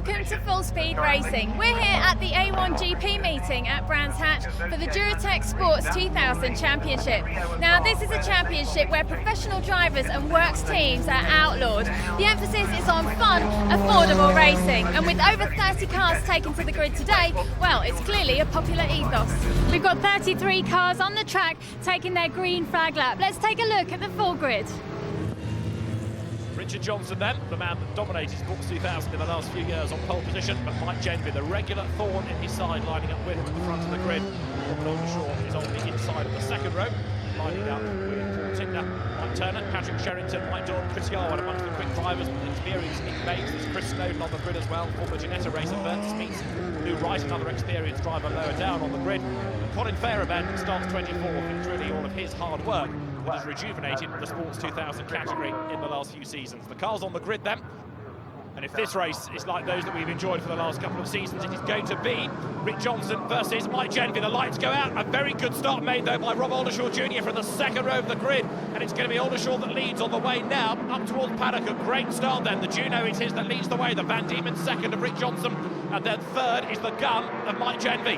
Welcome to Full Speed Racing. We're here at the A1GP meeting at BrandsHatch for the Duratec Sports 2000 Championship. Now this is a championship where professional drivers and works teams are outlawed. The emphasis is on fun, affordable racing, and with over 30 cars taken to the grid today, well, it's clearly a popular ethos. We've got 33 cars on the track taking their green flag lap. Let's take a look at the full grid. Richard Johnson then, the man that dominated Sports 2000 in the last few years on pole position, but Mike Genvy, the regular thorn in his side, lining up with him at the front of the grid. Robert Aldershaw is on the inside of the second row, lining up with Paul Tickner, Mike Turner, Patrick Sherrington, Mike Dodd, Chris Yarwood amongst the quick drivers with experience. Nick Bates, there's Chris Snowden on the grid as well, former Ginetta racer Bert Smeets, Lou Wright, another experienced driver lower down on the grid. Colin Fairbairn starts 24th. It's really all of his hard work that has rejuvenated the Sports 2000 category in the last few seasons. The cars on the grid then, and if this race is like those that we've enjoyed for the last couple of seasons, it is going to be Rick Johnson versus Mike Genvy. The lights go out. A very good start made though by Rob Aldershaw Jr. from the second row of the grid, and it's going to be Aldershaw that leads on the way now up towards paddock. A great start then. The Juno it is that leads the way. The Van Diemen second of Rick Johnson, and then third is the gun of Mike Genvy.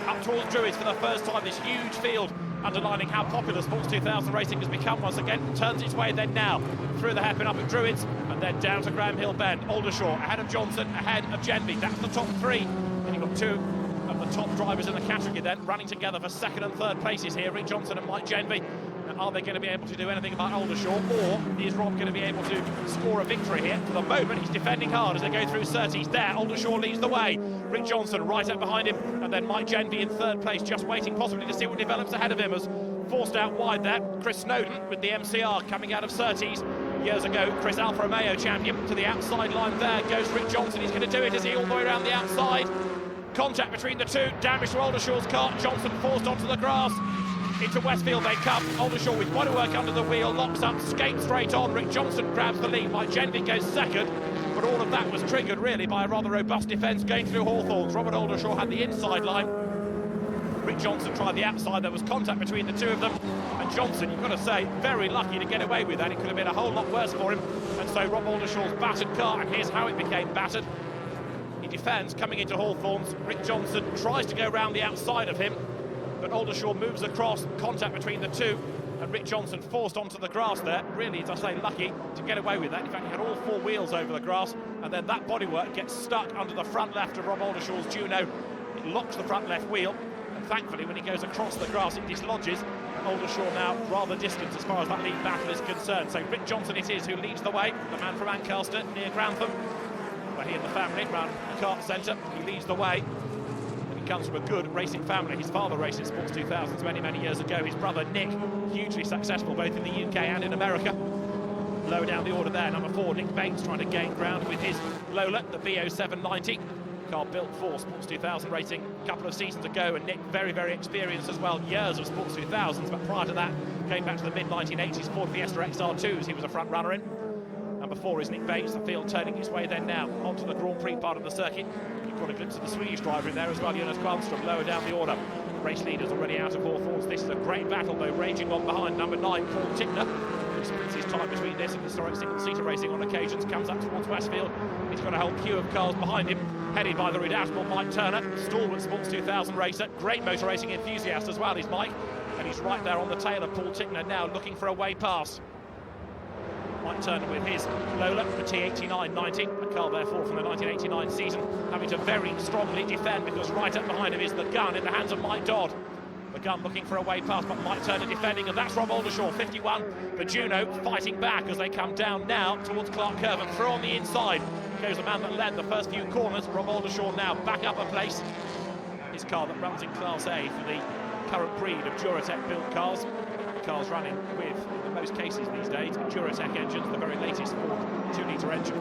Up towards Druids for the first time, this huge field underlining how popular Sports 2000 racing has become once again. Turns its way then now through the hairpin up at Druids and then down to Graham Hill Bend. Aldershaw ahead of Johnson, ahead of Genvy. That's the top three. And you've got two of the top drivers in the category then running together for second and third places here, Rick Johnson and Mike Genvy. Are they going to be able to do anything about Aldershaw, or is Rob going to be able to score a victory here? For the moment, he's defending hard as they go through Surtees. There, Aldershaw leads the way. Rick Johnson right up behind him, and then Mike Genvy in third place, just waiting possibly to see what develops ahead of him as forced out wide there. Chris Snowden with the MCR coming out of Surtees. Years ago, Chris Alfa Romeo champion. To the outside line there goes Rick Johnson. He's going to do it, is he, all the way around the outside? Contact between the two, damage to Aldershaw's car. Johnson forced onto the grass. Into Westfield they come. Aldershaw with quite a work under the wheel, locks up, skates straight on. Rick Johnson grabs the lead. Mike Genvy goes second, but all of that was triggered really by a rather robust defence going through Hawthorns. Robert Aldershaw had the inside line. Rick Johnson tried the outside. There was contact between the two of them, and Johnson, you've got to say, very lucky to get away with that. It could have been a whole lot worse for him. And so Rob Aldershaw's battered car, and here's how it became battered. He defends coming into Hawthorns. Rick Johnson tries to go round the outside of him, but Aldershaw moves across, contact between the two, and Rick Johnson forced onto the grass there. Really, as I say, lucky to get away with that. In fact, he had all four wheels over the grass, and then that bodywork gets stuck under the front left of Rob Aldershaw's Juno. It locks the front left wheel, and thankfully, when he goes across the grass, it dislodges. Aldershaw now rather distant as far as that lead battle is concerned. So Rick Johnson it is who leads the way, the man from Ancaster, near Grantham, where he and the family round the kart centre. He leads the way. Comes from a good racing family. His father raced in Sports 2000 many years ago. His brother Nick, hugely successful both in the UK and in America. Lower down the order there, number 4, Nick Bates, trying to gain ground with his Lola, the BO790. Car built for Sports 2000 racing a couple of seasons ago, and Nick very experienced as well. Years of Sports 2000s, but prior to that, came back to the mid-1980s Ford Fiesta XR2s he was a front runner in. Number 4 is Nick Bates, the field turning its way then now onto the Grand Prix part of the circuit. You've got a glimpse of the Swedish driver in there as well, Jonas Kvarnström, lower down the order. Race leaders already out of Hawthorns. This is a great battle though, raging on behind number 9, Paul Tickner, who splits his time between this and historic single-seater racing on occasions, comes up towards Westfield. He's got a whole queue of cars behind him, headed by the redoubtable Mike Turner, stalwart Sports 2000 racer, great motor racing enthusiast as well, is Mike, and he's right there on the tail of Paul Tickner now, looking for a way past. Mike Turner with his Lola, the T8990, a car therefore from the 1989 season, having to very strongly defend because right up behind him is the gun in the hands of Mike Dodd. The gun looking for a way past, but Mike Turner defending, and that's Rob Aldershaw, 51. The Juno fighting back as they come down now towards Clark Curve, and through on the inside goes the man that led the first few corners. Rob Aldershaw now back up a place. His car that runs in Class A for the current breed of Duratec built cars. Cars running with, in most cases these days, Duratec engines, the very latest Ford 2-litre engine.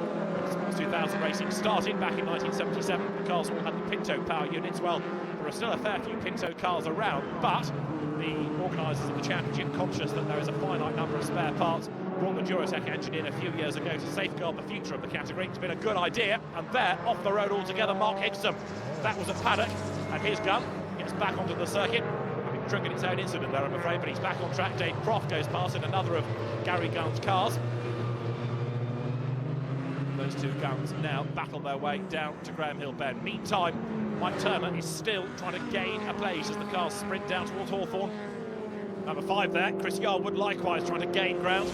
Sports 2000 racing started back in 1977. The cars all had the Pinto power units. Well, there are still a fair few Pinto cars around, but the organisers of the championship, conscious that there is a finite number of spare parts, brought the Duratec engine in a few years ago to safeguard the future of the category. It's been a good idea, and there, off the road altogether, Mark Higson. That was at paddock, and his gun gets back onto the circuit. Triggered its own incident there, I'm afraid, but he's back on track. Dave Croft goes past in another of Gary Gunn's cars. The those two guns now battle their way down to Graham Hill Bend. Meantime, Mike Turner is still trying to gain a place as the cars sprint down towards Hawthorn. Number 5 there, Chris Yarwood, likewise trying to gain ground.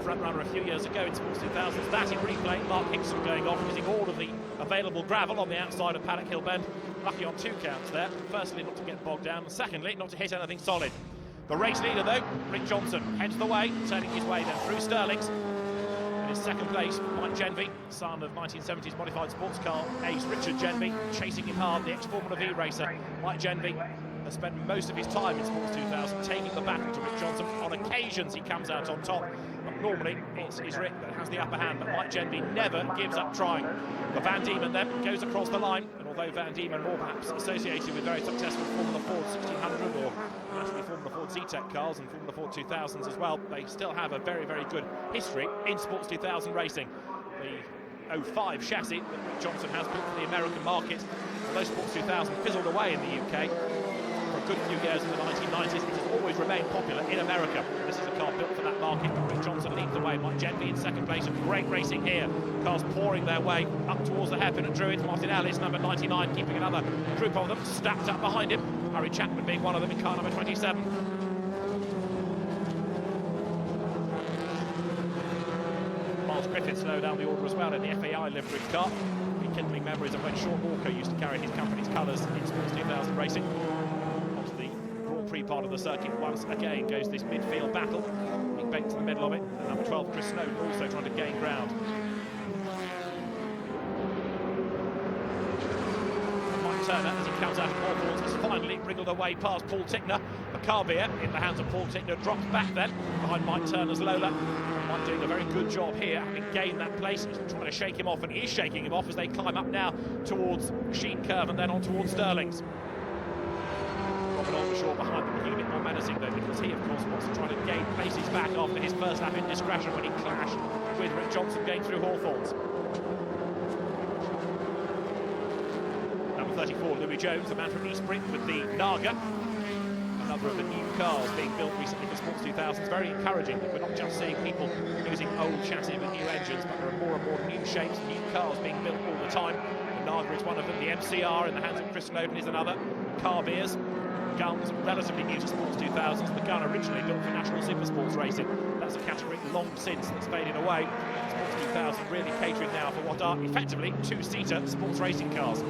Front runner a few years ago in Sports 2000. That in replay, Mark Hickson going off, using all of the available gravel on the outside of Paddock Hill Bend. Lucky on 2 counts there. Firstly, not to get bogged down, and secondly, not to hit anything solid. The race leader, though, Rick Johnson, heads the way, turning his way then through Stirlings. In his second place, Mike Genvy, son of 1970s modified sports car ace Richard Genvy, chasing him hard, the ex-Formula V racer. Mike Genvy has spent most of his time in Sports 2000 taking the battle to Rick Johnson. On occasions, he comes out on top. But normally, it's Rick that has the upper hand, but Mike Genvy never gives up trying. The Van Diemen then goes across the line, and although Van Diemen more perhaps associated with very successful Formula Ford 1600 or actually Formula Ford Z-Tech cars and Formula Ford 2000s as well, they still have a very, very good history in Sports 2000 racing. The 05 chassis that Rick Johnson has built for the American market, although Sports 2000 fizzled away in the UK for a good few years in the 1990s, it has always remained popular in America. This is a car built for that market, but Rick Johnson leads the way. Mike Genvy in second place, and great racing here. Cars pouring their way up towards the hairpin at Druids. Martin Ellis, number 99, keeping another group of them stacked up behind him. Harry Chapman being one of them in car number 27. Miles Griffiths low down the order as well in the FAI livery car. Rekindling memories of when Sean Walker used to carry his company's colours in Sports 2000 racing. Onto the Grand Prix part of the circuit once again goes this midfield battle. Big Bates in the middle of it, and number 12 Chris Snowden also trying to gain ground. Mike Turner, as he comes out of Hawthorns, has finally wriggled away past Paul Tickner. The Carbier in the hands of Paul Tickner drops back then behind Mike Turner's Lola. Mike doing a very good job here, having gained that place. He's trying to shake him off, and he is shaking him off as they climb up now towards Sheen Curve and then on towards Stirlings. Robert Aldershaw behind them, looking a bit more menacing though, because he of course wants to try to gain places back after his first lap indiscretion when he clashed with Rick Johnson going through Hawthorns. Number 34, Louis Jones, the man from Eastbury with the Naga. Another of the new cars being built recently for Sports 2000. It's very encouraging that we're not just seeing people using old chassis with new engines, but there are more and more new shapes, new cars being built all the time. The Naga is one of them, the MCR in the hands of Chris Snowden is another. Carbiers, guns, relatively new to Sports 2000s. The gun originally built for National Supersports racing. That's a category long since that's faded away. Sports 2000 really catering now for what are effectively 2-seater sports racing cars.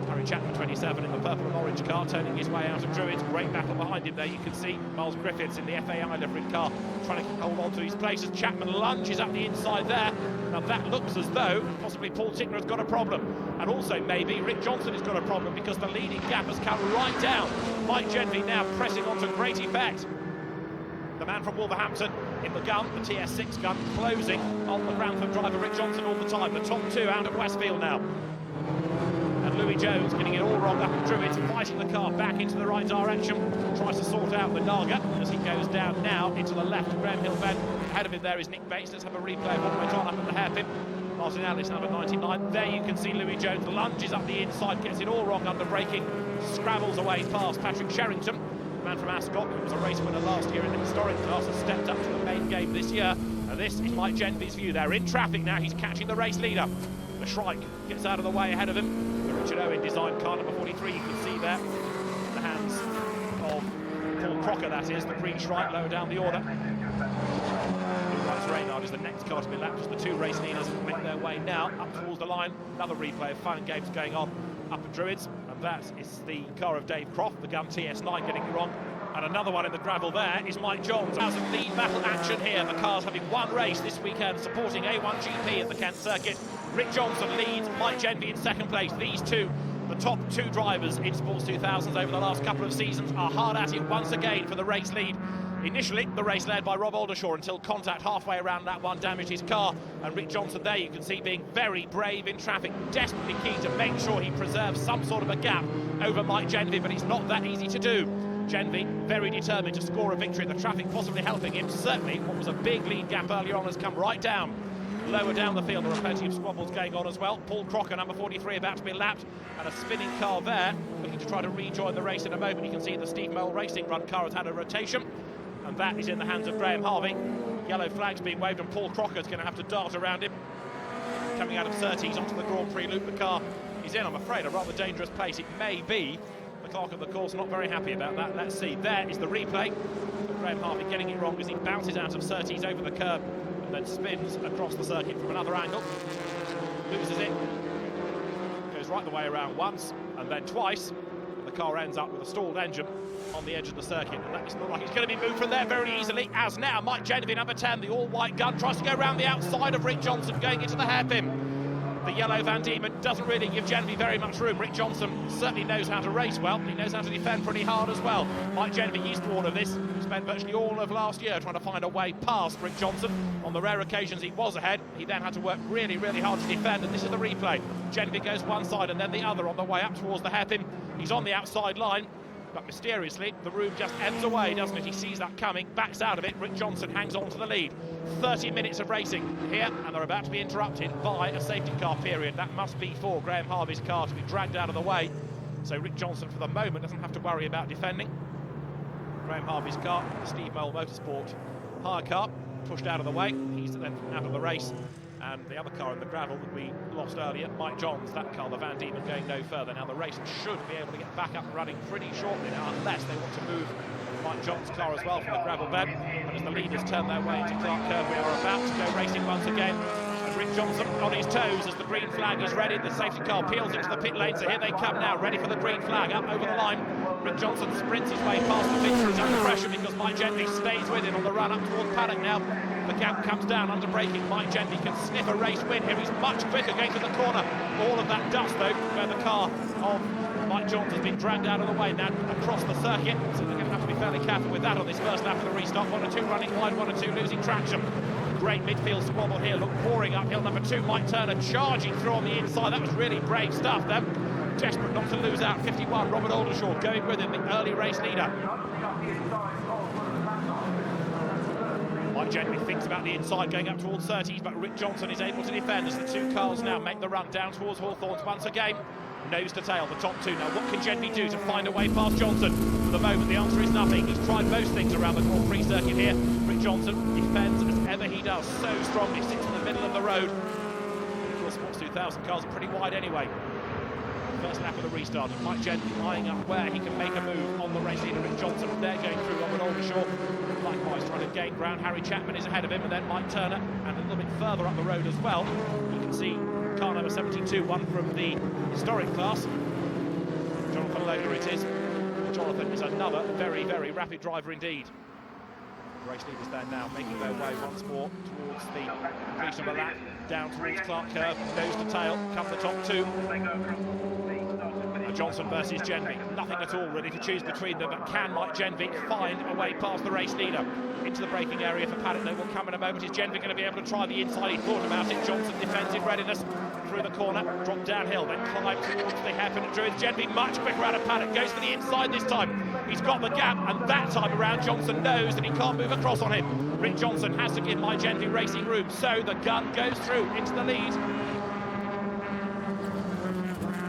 Harry Chapman, 27, in the purple and orange car, turning his way out of Druids. Great battle behind him there. You can see Miles Griffiths in the FAI livery car trying to hold on to his place as Chapman lunges up the inside there. Now that looks as though possibly Paul Tickner has got a problem. And also maybe Rick Johnson has got a problem, because the leading gap has come right down. Mike Genvy now pressing on to great effect. The man from Wolverhampton in the gun, the TS6 gun, closing on the Grantham driver Rick Johnson all the time. The top two out of Westfield now. And Louis Jones getting it all wrong up at Druids, fighting the car back into the right direction, tries to sort out the Naga as he goes down now into the left of Graham Hill Bend. Ahead of him there is Nick Bates. Let's have a replay of what went on up at the hairpin. Martin Ellis, number 99. There you can see Louis Jones lunges up the inside, gets it all wrong under braking, scrabbles away past Patrick Sherrington, the man from Ascot, who was a race winner last year in the historic class, has stepped up to the main game this year. And this is Mike Genvy's view. They're in traffic now. He's catching the race leader. The Shrike gets out of the way ahead of him. The Richard Owen design car number 43, you can see there, in the hands of Paul Crocker, that is, the green Shrike lower down the order. Lewis Reynard is the next car to be lapped as the two race leaders make their way now up towards the line. Another replay of fun and games going on up at Druids, and that is the car of Dave Croft, the gun TS9, getting it wrong. And another one in the gravel there is Mike Johns. Some lead battle action here. The cars having one race this weekend supporting A1GP at the Kent circuit. Rick Johnson leads, Mike Genvy in second place. These two, the top two drivers in Sports 2000s over the last couple of seasons, are hard at it once again for the race lead. Initially, the race led by Rob Aldershaw until contact halfway around that one damaged his car. And Rick Johnson there, you can see, being very brave in traffic, desperately keen to make sure he preserves some sort of a gap over Mike Genvy, but it's not that easy to do. Genvy very determined to score a victory, the traffic possibly helping him. Certainly what was a big lead gap earlier on has come right down. Lower down the field there are plenty of squabbles going on as well. Paul Crocker, number 43, about to be lapped, and a spinning car there looking to try to rejoin the race in a moment. You can see the Steve Mole Racing run car has had a rotation, and that is in the hands of Graham Harvey. Yellow flags being waved, and Paul Crocker is going to have to dart around him. coming out of Surtees onto the Grand Prix loop. The car is in, I'm afraid, a rather dangerous place. It may be. The clerk of the course not very happy about that. Let's see. There is the replay. Graham Harvey getting it wrong as he bounces out of Surtees over the curb and then spins across the circuit from another angle. Loses it. Goes right the way around once and then twice. And the car ends up with a stalled engine on the edge of the circuit, and that doesn't look like it's going to be moved from there very easily, as now Mike Genevieve, number 10, the all-white gun, tries to go around the outside of Rick Johnson, going into the hairpin. The yellow Van Diemen doesn't really give Genevieve very much room. Rick Johnson certainly knows how to race well. He knows how to defend pretty hard as well. Mike Genevieve used to all of this. He spent virtually all of last year trying to find a way past Rick Johnson. On the rare occasions he was ahead, he then had to work really, really hard to defend, and this is the replay. Genevieve goes one side and then the other on the way up towards the hairpin. He's on the outside line, but mysteriously the room just ebbs away, doesn't it? He sees that coming, backs out of it. Rick Johnson hangs on to the lead. 30 minutes of racing here, and they're about to be interrupted by a safety car period. That must be for Graham Harvey's car to be dragged out of the way, so Rick Johnson for the moment doesn't have to worry about defending. Graham Harvey's car, the Steve Mole Motorsport hire car, pushed out of the way. He's then out of the race, and the other car in the gravel that we lost earlier, Mike Johns, that car, the Van Diemen, going no further. Now the race should be able to get back up and running pretty shortly now, unless they want to move Mike Johns' car as well from the gravel bed. And as the leaders turn their way into Clark Curve, we are about to go racing once again. And Rick Johnson on his toes as the green flag is ready. The safety car peels into the pit lane, so here they come now, ready for the green flag, up over the line. Rick Johnson sprints his way past the pit. He's under pressure because Mike Genevieve stays with him on the run up towards paddock now. The gap comes down under braking. Mike Genevieve can sniff a race win here. He's much quicker going to the corner. All of that dust, though, where the car of Mike Johns has been dragged out of the way now across the circuit. So they're going to have to be fairly careful with that on this first lap of the restart. 1 or 2 running wide, 1 or 2 losing traction. Great midfield squabble here. Look, pouring uphill. Number 2, Mike Turner, charging through on the inside. That was really brave stuff then. Desperate not to lose out. 51, Robert Aldershaw going with him, the early race leader. Mike Genevieve thinks about the inside going up towards Surtees, but Rick Johnson is able to defend as the 2 cars now make the run down towards Hawthorns once again. Nose to tail, the top 2 now. What can Genevieve do to find a way past Johnson? For the moment, the answer is nothing. He's tried most things around the Grand Prix circuit here. Rick Johnson defends as ever he does, so strongly, sits in the middle of the road. Of course, Sports 2000 cars are pretty wide anyway. First lap of the restart, Mike Genevieve eyeing up where he can make a move on the race leader Rick Johnson. They're going through Robert Aldershaw, likewise trying to gain ground. Harry Chapman is ahead of him, and then Mike Turner, and a little bit further up the road as well. You can see car number 72, one from the historic class. Jonathan Loder it is. Jonathan is another very, very rapid driver indeed. The race leaders there now making their way once more towards the completion of a lap, down towards Clark Curve, nose to tail, come the top 2. Johnson versus Genevieve, nothing at all really to choose between them, but can Mike Genevieve find a way past the race leader? Into the braking area for paddock, they will come in a moment. Is Genevieve going to be able to try the inside? He thought about it. Johnson defends in readiness through the corner, drop downhill, then climb towards the hairpin at Druids. Genevieve much quicker out of paddock, goes for the inside this time. He's got the gap, and that time around Johnson knows that he can't move across on him. Rick Johnson has to give Mike Genevieve racing room, so the gun goes through into the lead.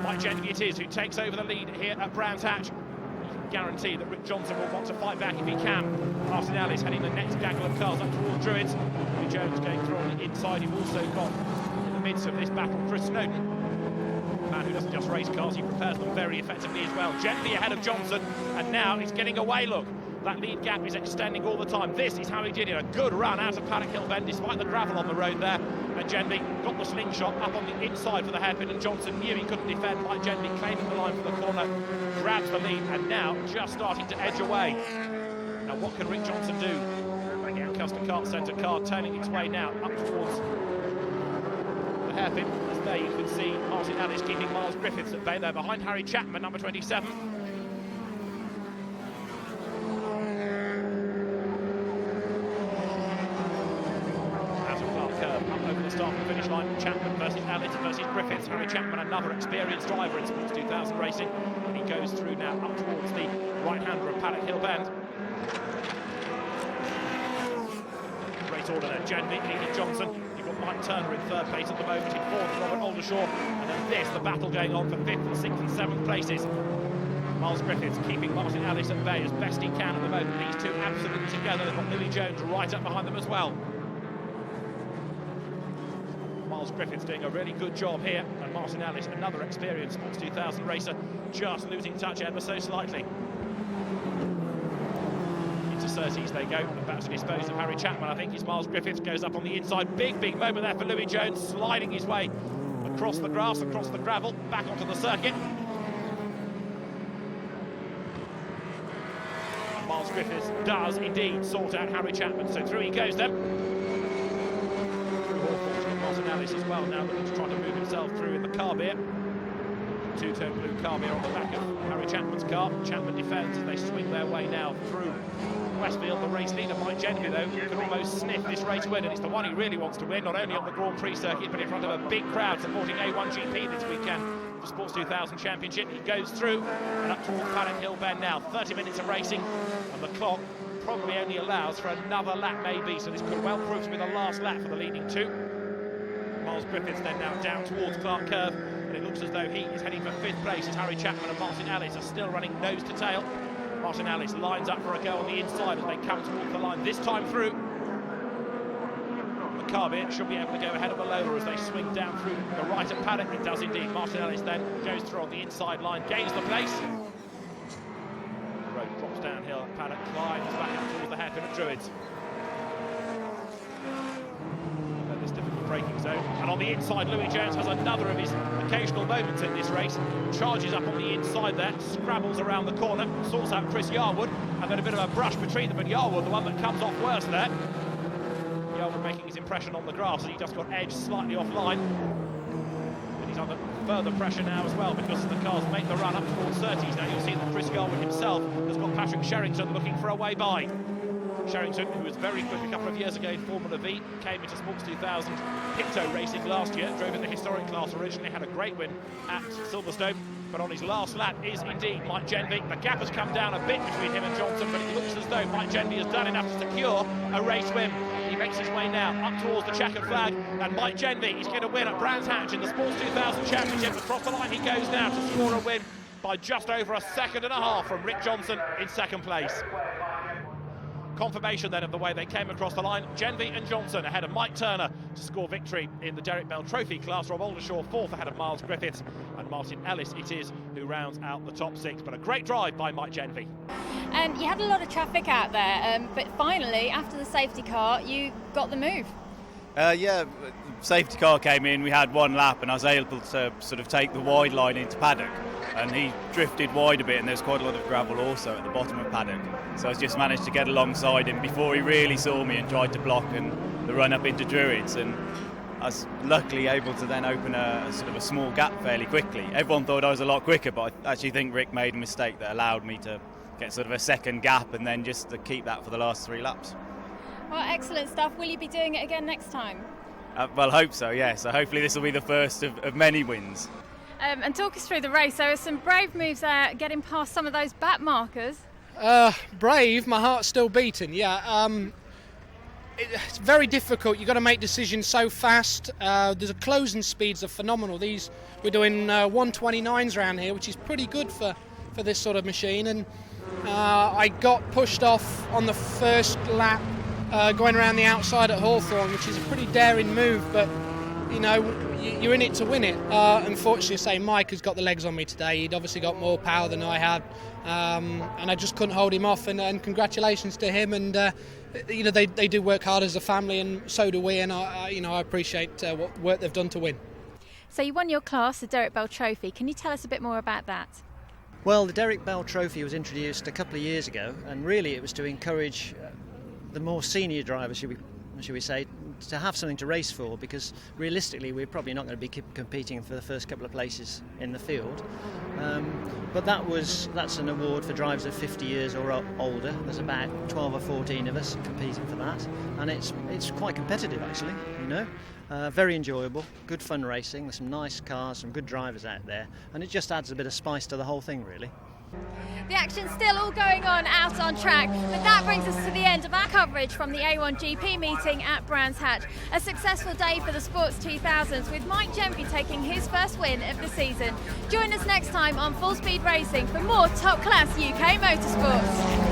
Mike Genevieve it is who takes over the lead here at BrandsHatch. You can guarantee that Rick Johnson will want to fight back if he can. Martin Ellis heading the next gaggle of cars up towards Druids. Billy Jones going through on the inside. You've also got, in the midst of this battle, Chris Snowden. A man who doesn't just race cars, he prepares them very effectively as well. Genevieve ahead of Johnson, and now he's getting away, look. That lead gap is extending all the time. This is how he did it. A good run out of Paddock Hill Bend despite the gravel on the road there. And Genevieve got the slingshot up on the inside for the hairpin, and Johnson knew he couldn't defend. Mike Genevieve claiming the line from the corner, grabs the lead, and now just starting to edge away. Now what can Rick Johnson do? The Ancaster Kart Centre car turning its way now up towards the hairpin. As there you can see Martin Ellis keeping Miles Griffiths at bay there behind Harry Chapman, number 27. Start and finish line, Chapman versus Ellis versus Griffiths. Harry Chapman, another experienced driver in Sports 2000 racing, and he goes through now up towards the right-hander of Paddock Hill Bend. Great order there, Genevieve leading Johnson. You've got Mike Turner in 3rd place at the moment, in 4th Robert Aldershaw, and then this, the battle going on for 5th and 6th and 7th places. Miles Griffiths keeping Martin Ellis at bay as best he can at the moment. These two absolutely together. They've got Billy Jones right up behind them as well. Miles Griffiths doing a really good job here, and Martin Ellis, another experienced Sports 2000 racer, just losing touch ever so slightly. Into Surtees they go, about to dispose of Harry Chapman. I think it's Miles Griffiths, goes up on the inside. Big moment there for Louis Jones, sliding his way across the grass, across the gravel, back onto the circuit. Miles Griffiths does indeed sort out Harry Chapman, so through he goes then. Through Hawthorne, Martin Ellis as well, now looking to try to move himself through in the car beer. Two-tone blue car beer on the back of Harry Chapman's car. Chapman defends as they swing their way now through Westfield. The race leader, Mike Genvy, though, can almost sniff this race win, and it's the one he really wants to win, not only on the Grand Prix circuit, but in front of a big crowd supporting A1GP this weekend. The Sports 2000 Championship. He goes through and up towards Paddock Hill Bend now. 30 minutes of racing, and the clock probably only allows for another lap maybe, so this could well prove to be the last lap for the leading two. Miles Griffiths then now down towards Clark Curve, and it looks as though he is heading for 5th place as Harry Chapman and Martin Ellis are still running nose to tail. Martin Ellis lines up for a go on the inside as they come towards the line, this time through. Carby should be able to go ahead of the Lola as they swing down through the right of Paddock. It does indeed. Martin Ellis then goes through on the inside line, gains the place. The road drops downhill. Paddock climbs back up towards the hairpin at Druids. Then this difficult braking zone. And on the inside, Louis Jones has another of his occasional moments in this race. Charges up on the inside there, scrabbles around the corner, sorts out Chris Yarwood, and then a bit of a brush between them and Yarwood, the one that comes off worse there. Yarwood making his impression on the grass, and he just got edged slightly offline. But he's under further pressure now as well, because the cars make the run up towards Surtees. Now you'll see that Chris Yarwood himself has got Patrick Sherrington looking for a way by. Sherrington, who was very quick a couple of years ago in Formula V, came into Sports 2000 Picto racing last year, drove in the historic class originally, had a great win at Silverstone, but on his last lap is indeed Mike Genvy. The gap has come down a bit between him and Johnson, but it looks as though Mike Genvy has done enough to secure a race win. He makes his way now up towards the checkered flag, and Mike Genvy is going to win at BrandsHatch in the Sports 2000 Championship. Across the line he goes now to score a win by just over a second and a half from Rick Johnson in 2nd place. Confirmation then of the way they came across the line. Genvy and Johnson ahead of Mike Turner to score victory in the Derek Bell Trophy class. Rob Aldershaw 4th ahead of Miles Griffiths, and Martin Ellis it is who rounds out the top 6. But a great drive by Mike Genvy. And you had a lot of traffic out there, but finally, after the safety car, you got the move. Yeah, safety car came in, we had one lap, and I was able to sort of take the wide line into Paddock, and he drifted wide a bit, and there's quite a lot of gravel also at the bottom of Paddock, so I just managed to get alongside him before he really saw me and tried to block and the run up into Druids, and I was luckily able to then open a sort of a small gap fairly quickly. Everyone thought I was a lot quicker, but I actually think Rick made a mistake that allowed me to get sort of a second gap and then just to keep that for the last 3 laps. Well, excellent stuff. Will you be doing it again next time? Well, hope so, yeah. So hopefully this will be the first of many wins. And talk us through the race. There were some brave moves there, getting past some of those back markers. Brave, my heart's still beating, yeah. It's very difficult. You've got to make decisions so fast. The closing speeds are phenomenal. We're doing 129s around here, which is pretty good for this sort of machine. And I got pushed off on the first lap going around the outside at Hawthorne, which is a pretty daring move, but you know, you're in it to win it. Unfortunately, say Mike has got the legs on me today. He'd obviously got more power than I had, and I just couldn't hold him off. And congratulations to him. And you know, they do work hard as a family, and so do we. And I appreciate what work they've done to win. So you won your class, the Derek Bell Trophy. Can you tell us a bit more about that? Well, the Derek Bell Trophy was introduced a couple of years ago, and really it was to encourage the more senior drivers, should we say, to have something to race for, because realistically we're probably not going to be competing for the first couple of places in the field. But that's an award for drivers of 50 years or older. There's about 12 or 14 of us competing for that, and it's quite competitive actually, you know. Very enjoyable, good fun racing. There's some nice cars, some good drivers out there, and it just adds a bit of spice to the whole thing, really. The action's still all going on out on track, but that brings us to the end of our coverage from the A1GP meeting at BrandsHatch. A successful day for the Sports 2000s, with Mike Genvy taking his first win of the season. Join us next time on Full Speed Racing for more top-class UK motorsports.